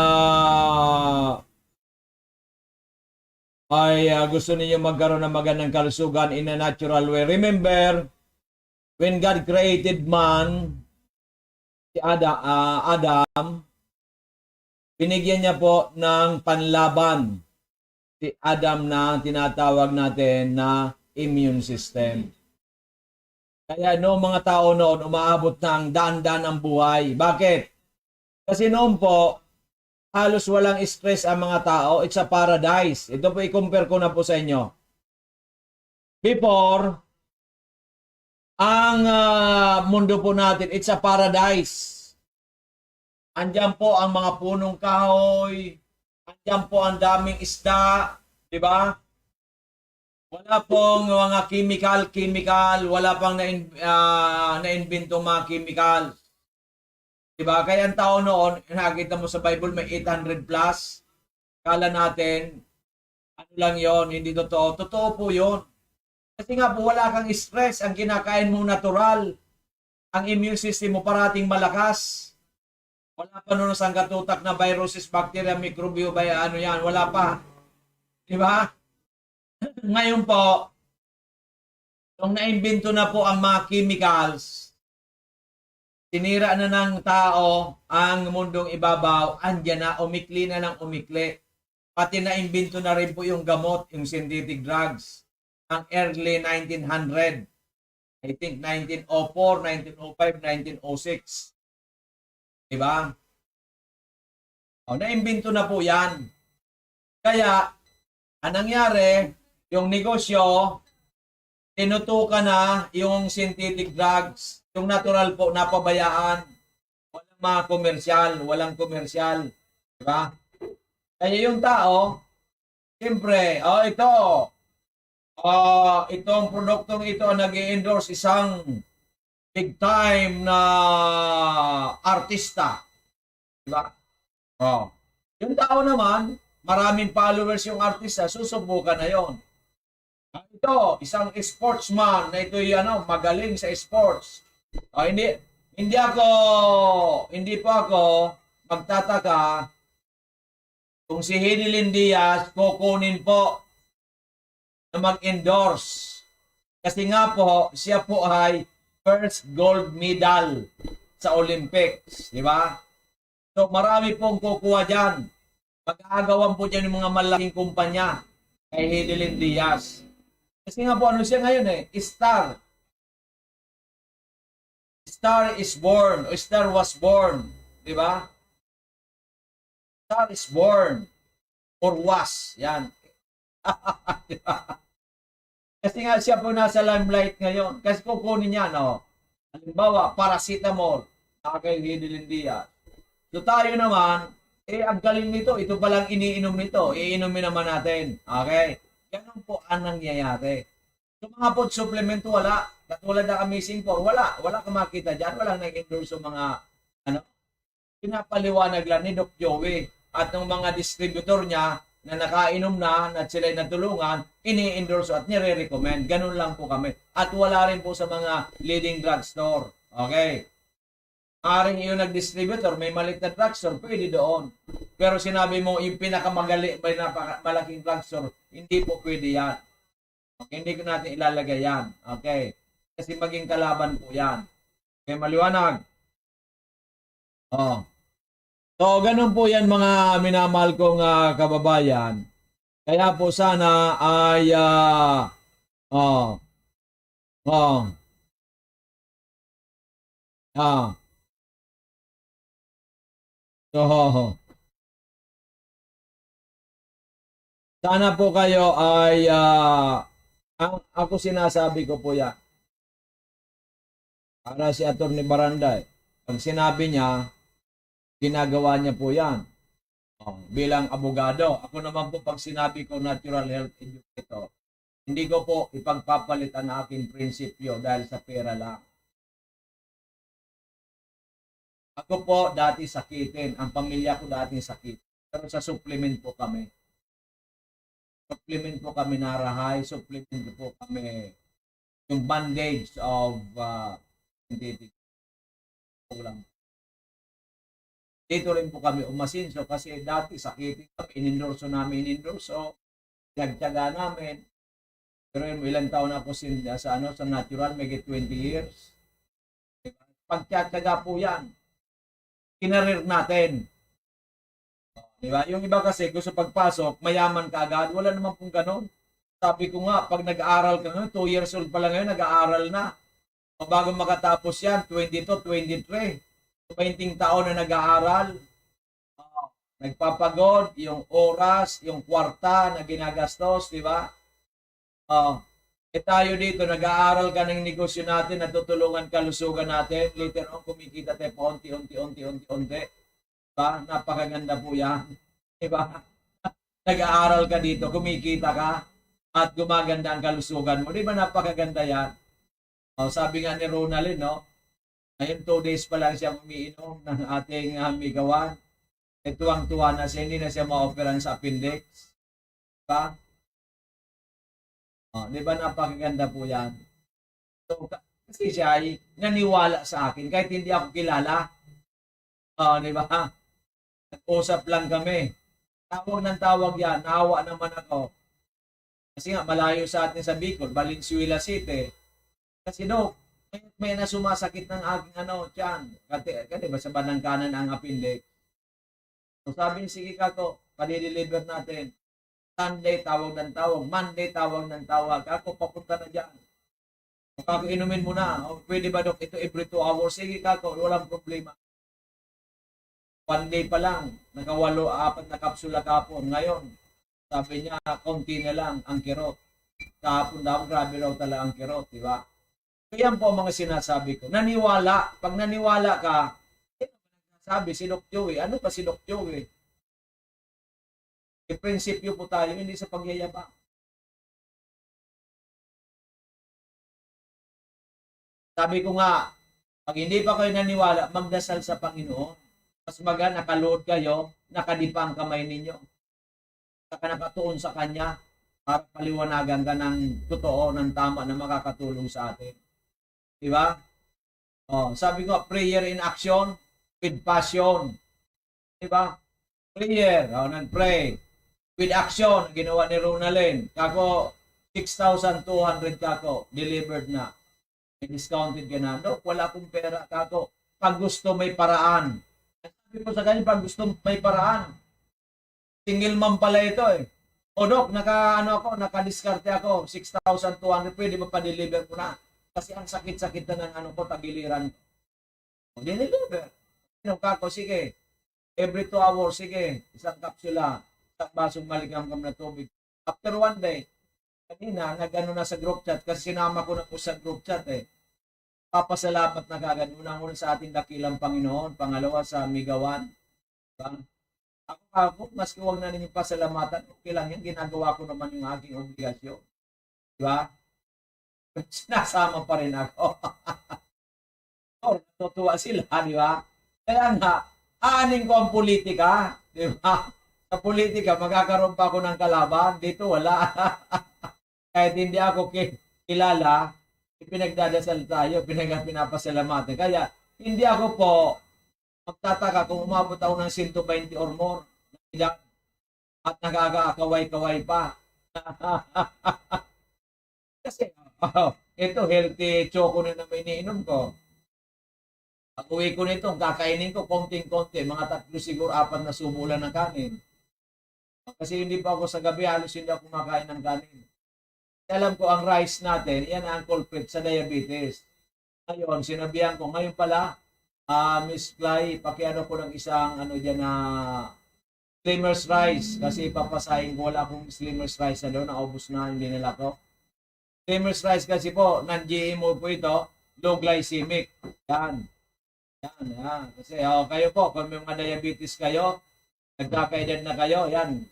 ay gusto ninyo magkaroon ng magandang kalusugan in a natural way. Remember, when God created man, si Adam, binigyan niya po ng panlaban si Adam na tinatawag natin na immune system. Kaya noong mga tao noon, umaabot ng daan-daan ang buhay. Bakit? Kasi noon po, halos walang stress ang mga tao. It's a paradise. Ito po i-compare ko na po sa inyo. Before, ang mundo po natin, it's a paradise. Andiyan po ang mga punong kahoy. Andiyan po ang daming isda. Diba? Wala pong mga chemical. Wala pang na-invento mga chemicals. Diba? Kaya ang tao noon, nakita mo sa Bible, may 800 plus. Kala natin, ano lang yon, hindi totoo. Totoo po yon. Kasi nga po, wala kang stress. Ang kinakain mo natural. Ang immune system mo parating malakas. Wala pa noon sa katutak na viruses, bacteria, microbio, ano yan. Wala pa. Diba? Ngayon po, nung naimbento na po ang mga chemicals, sinira na ng tao ang mundong ibabaw, andyan na, umikli na ng umikli. Pati naimbento na rin po yung gamot, yung synthetic drugs, ang early 1900. I think 1904, 1905, 1906. Diba? Naimbento na po yan. Kaya, anong nangyari, yung negosyo, tinutukan na yung synthetic drugs, yung natural po, napabayaan. Walang mga komersyal, walang komersyal. Diba? Kaya yung tao, siyempre, itong produktong ito ang nag-i-endorse isang big time na artista. Diba? Yung tao naman, maraming followers yung artista, susubukan na yon. Ito, isang sportsman na ito yung magaling sa sports. Hindi po ako magtataka kung si Hidilyn Diaz kukunin po na mag-endorse. Kasi nga po, siya po ay first gold medal sa Olympics. Di ba? So marami pong kukuha dyan. Mag-aagawan po dyan yung mga malaking kumpanya kay Hidilyn Diaz. Kasi nga po, ano siya ngayon Star. Star is born, o Star was born. Di ba? Star is born. Or was. Yan. Diba? Kasi nga siya po nasa limelight ngayon. Kasi kukunin niya, halimbawa, paracetamol. Okay, Hidilyn Diaz. So tayo naman, ang galing nito, ito palang iniinom nito, iinumin naman natin. Okay? Ganun po ang nangyayari. So mga food supplement, wala. Katulad ng Amazing 4, wala. Wala ka makita dyan. Walang nag-endorse sa mga, pinapaliwanag lang ni Doc Joey at ng mga distributor niya na nakainom na at sila'y natulungan, ini-endorse at nire-recommend. Ganun lang po kami. At wala rin po sa mga leading drugstore. Okay? Maring yung nag-distributor, may malit na drugstore, pwede doon. Pero sinabi mo, yung pinakamagaling, may malaking drugstore, hindi po pwede yan. Okay, hindi ko natin ilalagay yan. Okay? Kasi maging kalaban po yan. Okay, maliwanag. Oh. So, ganun po yan mga minamahal kong kababayan. Kaya po sana ay So, sana po kayo ay ako sinasabi ko po yan. Para si Atty. Baranday, pag sinabi niya, ginagawa niya po yan. Bilang abogado. Ako naman po pag sinabi ko natural health educator, hindi ko po ipagpapalit ang aking prinsipyo dahil sa pera lang. Ako po dati sakitin. Ang pamilya ko dati sakit. Pero sa supplement po kami. Supplement po kami narahay. Supplement po kami yung bandage of ulang. Dito rin po kami umasinso kasi dati sakitin kami. Inendorso namin. Nagtyaga namin. Pero ilang taon ako sa natural, may 20 years. Pagtyaga po yan. Kinarir natin. Diba? Yung iba kasi gusto pagpasok, mayaman ka agad. Wala naman pong ganun. Sabi ko nga, pag nag-aaral ka ngayon, 2 years old pa lang ngayon, nag-aaral na. O bago makatapos yan, 22, 23. 20 taon na nag-aaral. Nagpapagod, yung oras, yung kwarta na ginagastos, di ba? Tayo dito, nag-aaral ka ng negosyo natin, natutulungan kalusugan natin. Later on, kumikita tayo po unti. Diba? Napakaganda po yan. Diba? Nag-aaral ka dito, kumikita ka, at gumaganda ang kalusugan mo. Diba napakaganda yan? Sabi nga ni Ronaldin, no? Ngayon 2 days pa lang siya umiinom ng ating migawan. Tuwang-tuwa na siya, hindi na siya ma-operan sa appendix. Diba? Di ba napakaganda po yan? So, kasi siya ay naniwala sa akin kahit hindi ako kilala. Di ba? Nag-usap lang kami. Tawag ng tawag yan. Naawa naman ako. Kasi nga, malayo sa atin sa Bicol, Valenzuela City. Kasi may nasumasakit ng aking tiyan. Kasi ba sa banang kanan ang appendix. So sabi niya, sige kako, padideliver natin. Sunday, tawag ng tawag. Monday, tawag ng tawag. Ako, papunta na dyan. Kako, inumin mo na. Pwede ba, Dok? Ito every 2 hours. Sige, kako, walang problema. 1 day pa lang. Naka-8 na kapsula kapon. Ngayon, sabi niya, konti na lang ang kirot. Kahapon daw, grabe raw talaga ang kirot. Diba? Kaya po ang mga sinasabi ko. Naniwala. Pag naniwala ka, sabi si Doc Joey. Ano pa si Doc Joey? Prinsipyo po tayo, hindi sa pagyayabang. Sabi ko nga, pag hindi pa kayo naniwala, magdasal sa Panginoon. Mas nakaload kayo, nakadipa ang kamay ninyo. Saka nakatuon sa Kanya para paliwanagan ka ng totoo, ng tama na makakatulong sa atin. Diba? Sabi ko, prayer in action with passion. Diba? Prayer, nag-pray. With action, ginawa ni Ronaldin. Kako, 6,200 kako, delivered na. May discounted ka na. No, wala akong pera kako. Pag gusto may paraan. Sabi ko sa kanya, pag gusto may paraan. Single mom pala ito eh. O Dok, naka-diskarte ako, 6,200, pwede ba pa-deliver ko na? Kasi ang sakit-sakit na ng tagiliran ko. O, deliver. Kako, sige. Every 2 hours, sige. Isang kapsula. Isang basong maligam na tubig. After 1 day, kanina, nag-ano na sa group chat kasi sinama ko na po sa group chat eh. papasalamat na kagad. Unang-una sa ating dakilang Panginoon, pangalawa sa Migawan. Diba? Ako, maski huwag na ninyong pasalamatan, okay lang yan, ginagawa ko naman yung aking obligasyon. Diba? Sinasama pa rin ako. Or, natutuwa sila, di ba? Kaya nga, aanin ko ang politika, di ba? Sa politika, magkakaroon pa ako ng kalaban. Dito, wala. Kahit hindi ako kilala, pinagdadasal tayo, pinapasalamatan. Kaya, hindi ako po magtataka kung umabot ako ng 120 or more at nakakaakaway-kaway pa. Kasi, ito, healthy choco na naman iniinom ko. Pag uwi ko nito, kakainin ko konting-konti, mga 3 siguro 4 na sumulan ng kanin. Kasi hindi pa ako sa gabi, halos hindi ako kumakain ng kanin. Alam ko ang rice natin, yan ang culprit sa diabetes. Ngayon, sinabihan ko, ngayon pala, Miss Clay, pakiano ko ng isang dyan na Slimmers rice kasi papasahin ko, wala akong Slimmers rice na doon, naubos na, hindi nila ko. Slimmers rice kasi po, non-GMO po ito, low glycemic. Yan. Kasi kayo po, kung may mga diabetes kayo, nagkakaedad na kayo, yan.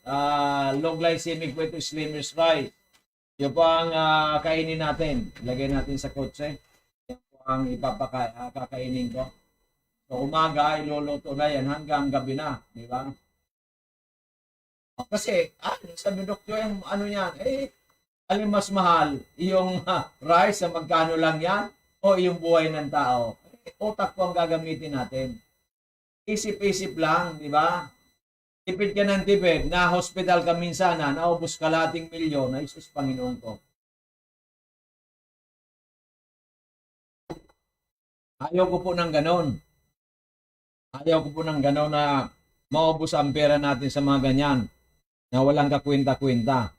Low glycemic po ito, Slimmers rice. Yan po ang kainin natin. Ilagay natin sa kotse. Yan po ang kakainin ko. So umaga, iluluto na yan hanggang gabi na. Di ba? Kasi, sabi doktor, yung yan, alin mas mahal? Yung rice na magkano lang yan? O yung buhay ng tao? Utak po ang gagamitin natin. Isip-isip lang, di ba? Tipid ka ng tipid, na hospital ka minsan na, naubos kalating milyon, ay sus, Panginoon ko. Ayaw ko po ng ganon. Ayaw ko po ng ganon na maubos ang pera natin sa mga ganyan na walang kakwenta-kwenta.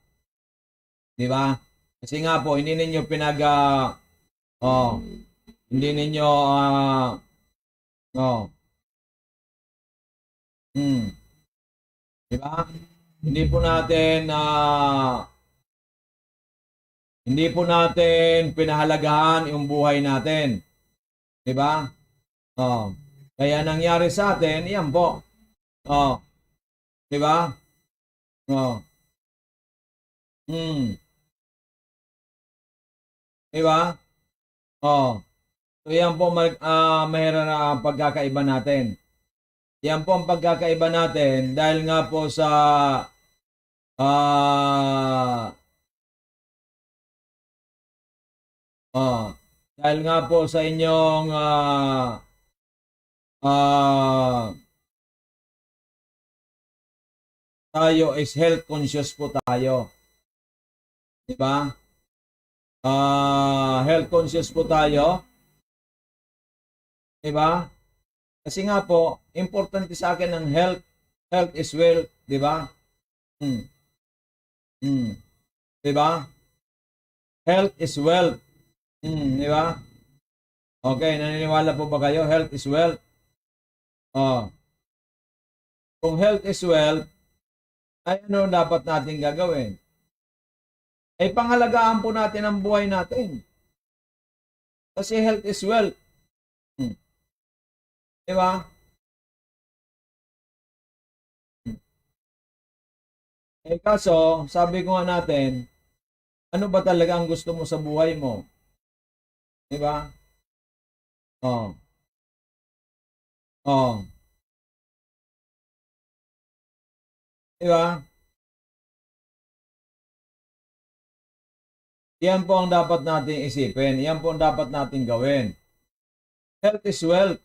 Di ba? Kasi nga po, hindi ninyo hindi ninyo di ba? Hindi po natin pinahalagahan yung buhay natin. Di ba? Kaya nangyari sa atin, yan po. Di ba? Di ba? So yan po mahirap na pagkakaiba natin. Yan po ang pagkakaiba natin dahil nga po sa dahil nga po sa inyong tayo is health conscious po tayo. Di ba? Health conscious po tayo. Di ba? Kasi nga po, importante sa akin ang health. Health is wealth. Di ba? Di ba? Health is wealth. Di ba? Okay, naniniwala po ba kayo? Health is wealth. Kung health is wealth, ay ano dapat natin gagawin? Ay pangalagaan po natin ang buhay natin. Kasi health is wealth. Diba? Kaso, sabi ko nga natin, ano ba talaga ang gusto mo sa buhay mo? Diba? Diba? Yan po ang dapat natin isipin. Yan po ang dapat natin gawin. Health is wealth.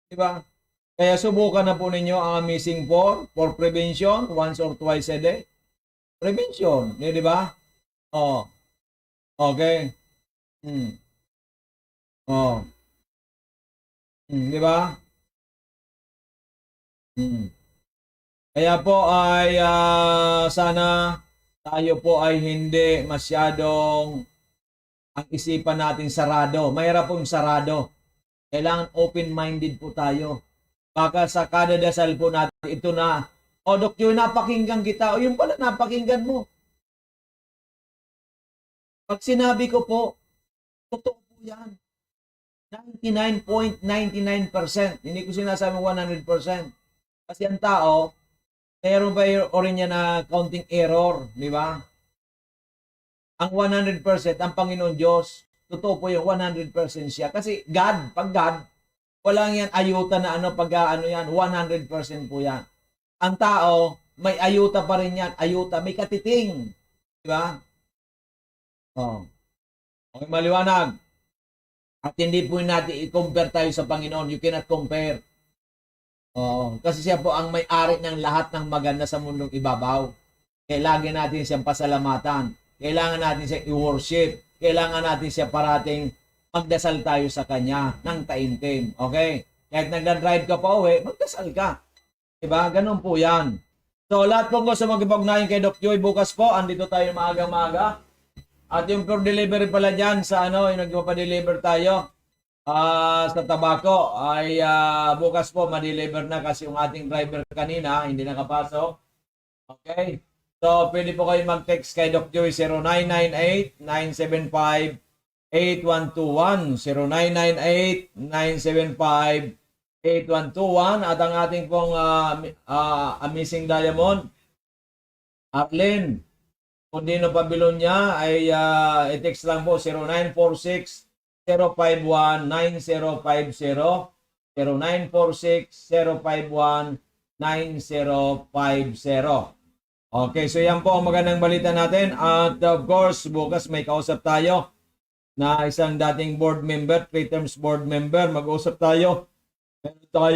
Diba? Kaya subukan na po ninyo ang Amazing for prevention once or twice a day. Prevention. Di ba? Okay. Di ba? Kaya po ay sana tayo po ay hindi masyadong ang isipan natin sarado. Mahirap pong sarado. Kailangan open-minded po tayo. Baka sa kada dasal po natin, ito na, Dok Joy, napakinggan kita. Yun pala, napakinggan mo. Pag sinabi ko po, totoo po yan. 99.99%. Hindi ko sinasabi 100%. Kasi ang tao, mayroon pa rin niya na counting error, di ba? Ang 100%, ang Panginoon Diyos, totoo po yung 100% siya. Kasi God, pag God, walang yan ayuta na pag yan, 100% po yan. Ang tao, may ayuta pa rin yan. Ayuta, may katiting. Di ba? Oh. Okay, maliwanag. At hindi po natin i-compare tayo sa Panginoon. You cannot compare. Oh, kasi siya po ang may-ari ng lahat ng maganda sa mundong ibabaw. Kailangan natin siyang pasalamatan. Kailangan natin siyang i-worship. Kailangan natin siya parating magdasal tayo sa Kanya ng taimtim. Okay? Kahit nagdadrive ka pa uwi, magdasal ka. Diba? Ganun po yan. So, lahat po gusto mag-ipagnayin kay Doc Joy. Bukas po, andito tayo maaga-maaga. At yung for delivery pala dyan sa yung nagpapadeliver tayo sa tabako ay bukas po ma-deliver na kasi yung ating driver kanina hindi nakapasok. Okay? So, pwede po kayo mag-text kay Doc Joy 0998-975-8121 0998-975-8121 at ang ating pong Amazing Diamond Arlene kung dino pabilon niya ay i-text lang po 0946-051-9050 0946-051-9050. Okay, so yan po ang magandang balita natin at of course bukas may kausap tayo na isang dating board member, 3 terms board member, mag-usap tayo. Meron tayo